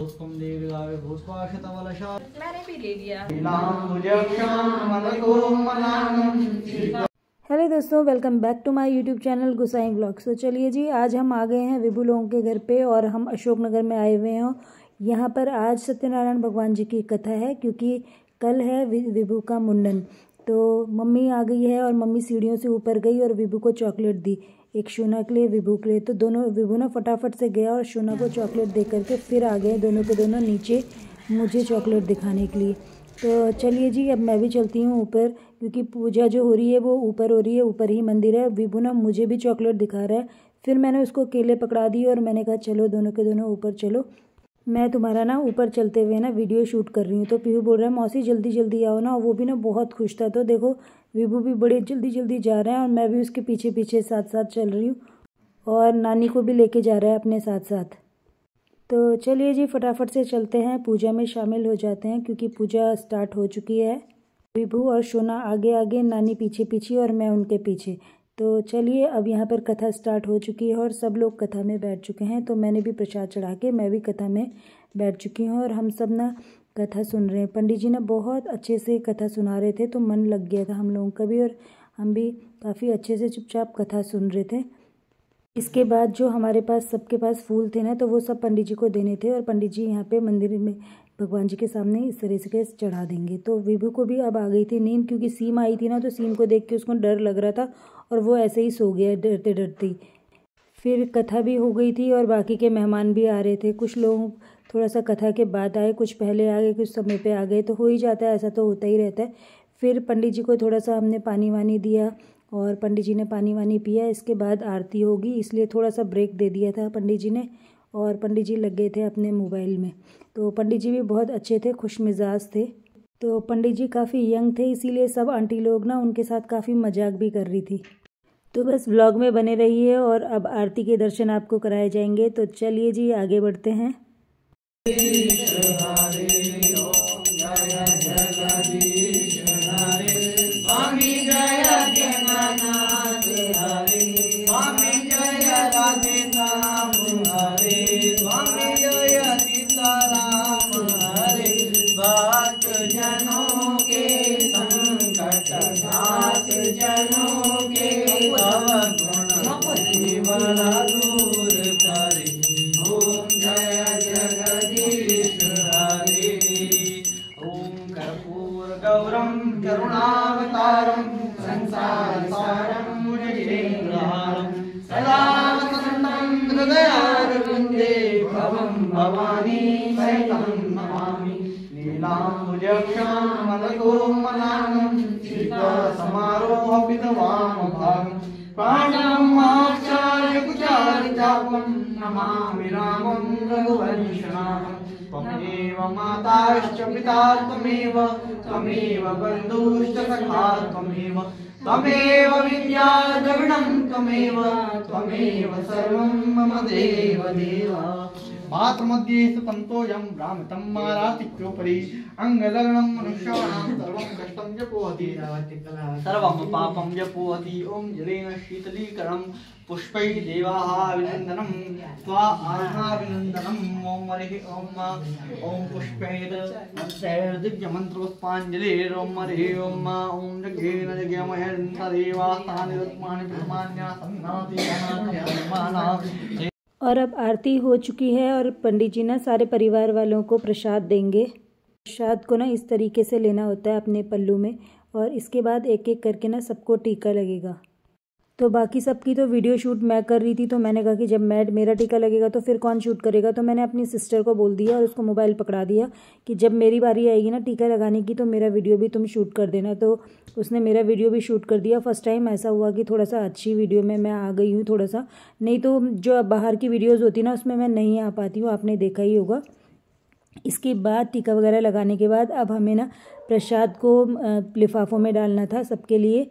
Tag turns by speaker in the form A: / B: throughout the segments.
A: मैंने भी ले लिया।
B: हेलो दोस्तों, welcome back to my YouTube channel Gusai vlogs. तो चलिए जी, आज हम आ गए हैं विभू लोगों के घर पे और हम अशोकनगर में आए हुए हैं। यहाँ पर आज सत्यनारायण भगवान जी की कथा है क्योंकि कल है विभू का मुंडन। तो मम्मी आ गई है और मम्मी सीढ़ियों से ऊपर गई और विभू को चॉकलेट दी, एक शोना के लिए विभू के लिए। तो दोनों विभू ना फटाफट से गया और शोना को चॉकलेट दे करके फिर आ गए दोनों के दोनों नीचे मुझे चॉकलेट दिखाने के लिए। तो चलिए जी, अब मैं भी चलती हूँ ऊपर क्योंकि पूजा जो हो रही है वो ऊपर हो रही है, ऊपर ही मंदिर है। विभू ना मुझे भी चॉकलेट दिखा रहा है। फिर मैंने उसको केले पकड़ा दिए और मैंने कहा चलो दोनों के दोनों ऊपर चलो, मैं तुम्हारा ना ऊपर चलते हुए ना वीडियो शूट कर रही हूँ। तो पीहू बोल रहा है मौसी जल्दी जल्दी आओ ना, वो भी ना बहुत खुश था। तो देखो विभू भी बड़े जल्दी जल्दी जा रहे हैं और मैं भी उसके पीछे पीछे साथ साथ चल रही हूँ और नानी को भी लेके जा रहा है अपने साथ साथ। तो चलिए जी, फटाफट से चलते हैं, पूजा में शामिल हो जाते हैं क्योंकि पूजा स्टार्ट हो चुकी है। विभू और शोना आगे आगे, नानी पीछे पीछे और मैं उनके पीछे। तो चलिए, अब यहाँ पर कथा स्टार्ट हो चुकी है और सब लोग कथा में बैठ चुके हैं। तो मैंने भी प्रसाद चढ़ा के मैं भी कथा में बैठ चुकी हूँ और हम सब ना कथा सुन रहे हैं। पंडित जी ना बहुत अच्छे से कथा सुना रहे थे तो मन लग गया था हम लोगों का भी, और हम भी काफ़ी अच्छे से चुपचाप कथा सुन रहे थे। इसके बाद जो हमारे पास सबके पास फूल थे ना, तो वो सब पंडित जी को देने थे और पंडित जी यहाँ पे मंदिर में भगवान जी के सामने इस तरह से चढ़ा देंगे। तो विभू को भी अब आ गई थी नींद क्योंकि सीम आई थी ना, तो सीम को देख के उसको डर लग रहा था और वो ऐसे ही सो गया डरते डरते। फिर कथा भी हो गई थी और बाकी के मेहमान भी आ रहे थे। कुछ लोग थोड़ा सा कथा के बाद आए, कुछ पहले आ गए, कुछ समय पे आ गए, तो हो ही जाता है, ऐसा तो होता ही रहता है। फिर पंडित जी को थोड़ा सा हमने पानी वानी दिया और पंडित जी ने पानी वानी पिया। इसके बाद आरती होगी इसलिए थोड़ा सा ब्रेक दे दिया था पंडित जी ने, और पंडित जी लग गए थे अपने मोबाइल में। तो पंडित जी भी बहुत अच्छे थे, खुश मिजाज थे। तो पंडित जी काफ़ी यंग थे इसीलिए सब आंटी लोग ना उनके साथ काफ़ी मजाक भी कर रही थी। तो बस व्लॉग में बने रहिए और अब आरती के दर्शन आपको कराए जाएंगे। तो चलिए जी, आगे बढ़ते हैं।
C: करुणावतारं संसारसारं मुनिन्द्रहारं सदा वसन्तं हृदयारविन्दे भवं भवानी सहितं नमामि। नीलाम्बुजक्षां मदकोमलाङ्गं सीतासमारोहपितवामभागं प्राणं माक्षार्यकुचारितापं नमामि रामं रघुवंशनाथं। त्वमेव माताश्च पिता त्वमेव, त्वमेव बन्धुश्च सखा त्वमेव, त्वमेव विद्या द्रविणं त्वमेव, त्वमेव सर्वं मम देव देव। पात्रमध्ये तन्तोऽयं भ्रामितं मारातिक्योपरि अङ्गलग्नं मनुष्याणां सर्वं कष्टं जपोहति, सर्वं पापं जपोहति। ॐ जलेन शीतलीकरणं पुष्पैः देवाः अभिनन्दनं त्वा आत्माभिनन्दनम्। ॐ हरिः ॐ पुष्पैर्दिव्यमन्त्रोत्पाञ्जलिर् हरिः ॐ जगेन जगमयन्तदेवास्थानि।
B: और अब आरती हो चुकी है और पंडित जी ना सारे परिवार वालों को प्रसाद देंगे। प्रसाद को ना इस तरीके से लेना होता है अपने पल्लू में और इसके बाद एक एक करके ना सबको टीका लगेगा। तो बाकी सबकी तो वीडियो शूट मैं कर रही थी, तो मैंने कहा कि जब मेरा टीका लगेगा तो फिर कौन शूट करेगा। तो मैंने अपनी सिस्टर को बोल दिया और उसको मोबाइल पकड़ा दिया कि जब मेरी बारी आएगी ना टीका लगाने की तो मेरा वीडियो भी तुम शूट कर देना। तो उसने मेरा वीडियो भी शूट कर दिया। फर्स्ट टाइम ऐसा हुआ कि थोड़ा सा अच्छी वीडियो में मैं आ गई हूँ थोड़ा सा, नहीं तो जो बाहर की वीडियोज़ होती ना उसमें मैं नहीं आ पाती हूँ, आपने देखा ही होगा। इसके बाद टीका वगैरह लगाने के बाद अब हमें ना प्रसाद को लिफाफों में डालना था सबके लिए।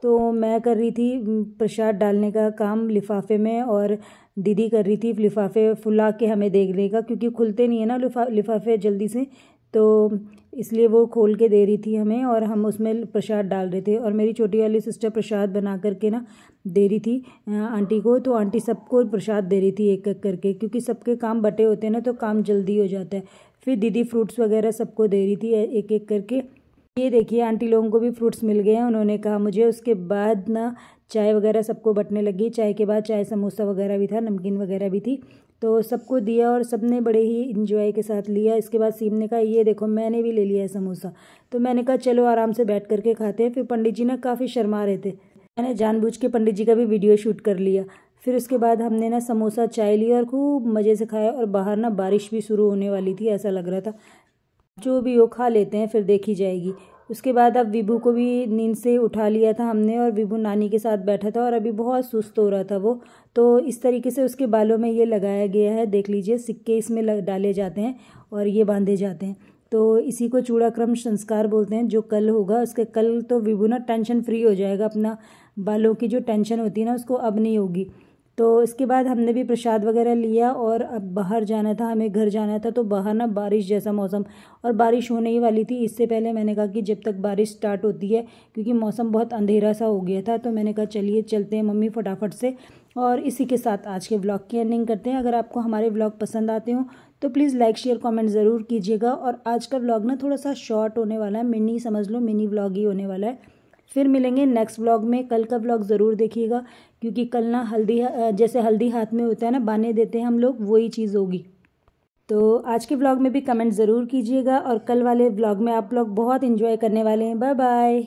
B: तो मैं कर रही थी प्रसाद डालने का काम लिफाफे में और दीदी कर रही थी लिफाफे फुला के हमें देखने का, क्योंकि खुलते नहीं है ना लिफाफे जल्दी से। तो इसलिए वो खोल के दे रही थी हमें और हम उसमें प्रसाद डाल रहे थे। और मेरी छोटी वाली सिस्टर प्रसाद बना करके ना दे रही थी आंटी को। तो आंटी सबको प्रसाद दे रही थी एक एक करके, क्योंकि सबके काम बटे होते हैं ना, तो काम जल्दी हो जाता है। फिर दीदी फ्रूट्स वगैरह सबको दे रही थी एक एक करके। ये देखिए आंटी लोगों को भी फ्रूट्स मिल गए हैं, उन्होंने कहा मुझे। उसके बाद ना चाय वगैरह सबको बटने लगी। चाय के बाद चाय समोसा वगैरह भी था, नमकीन वगैरह भी थी, तो सबको दिया और सबने बड़े ही इंजॉय के साथ लिया। इसके बाद सीम ने कहा ये देखो मैंने भी ले लिया है समोसा। तो मैंने कहा चलो आराम से बैठ करके खाते हैं। फिर पंडित जी ना काफ़ी शर्मा रहे थे, मैंने जानबूझ के पंडित जी का भी वीडियो शूट कर लिया। फिर उसके बाद हमने ना समोसा चाय लिया और खूब मज़े से खाया। और बाहर ना बारिश भी शुरू होने वाली थी, ऐसा लग रहा था। जो भी हो खा लेते हैं, फिर देखी जाएगी। उसके बाद अब विभू को भी नींद से उठा लिया था हमने, और विभू नानी के साथ बैठा था और अभी बहुत सुस्त हो रहा था वो। तो इस तरीके से उसके बालों में ये लगाया गया है, देख लीजिए, सिक्के इसमें डाले जाते हैं और ये बांधे जाते हैं। तो इसी को चूड़ाक्रम संस्कार बोलते हैं। जो कल होगा उसके कल तो विभू ना टेंशन फ्री हो जाएगा, अपना बालों की जो टेंशन होती है ना उसको अब नहीं होगी। तो इसके बाद हमने भी प्रसाद वगैरह लिया और अब बाहर जाना था, हमें घर जाना था। तो बाहर ना बारिश जैसा मौसम, और बारिश होने ही वाली थी। इससे पहले मैंने कहा कि जब तक बारिश स्टार्ट होती है, क्योंकि मौसम बहुत अंधेरा सा हो गया था, तो मैंने कहा चलिए चलते हैं मम्मी फटाफट से। और इसी के साथ आज के व्लॉग की एंडिंग करते हैं। अगर आपको हमारे व्लॉग पसंद आते हो तो प्लीज़ लाइक शेयर कमेंट ज़रूर कीजिएगा। और आज का व्लॉग ना थोड़ा सा शॉर्ट होने वाला है, मिनी समझ लो, मिनी व्लॉग ही होने वाला है। फिर मिलेंगे नेक्स्ट व्लॉग में। कल का व्लॉग ज़रूर देखिएगा, क्योंकि कल ना हल्दी, जैसे हल्दी हाथ में होता है ना, बाने देते हैं हम लोग, वही चीज़ होगी। तो आज के व्लॉग में भी कमेंट ज़रूर कीजिएगा, और कल वाले व्लॉग में आप लोग बहुत एंजॉय करने वाले हैं। Bye bye.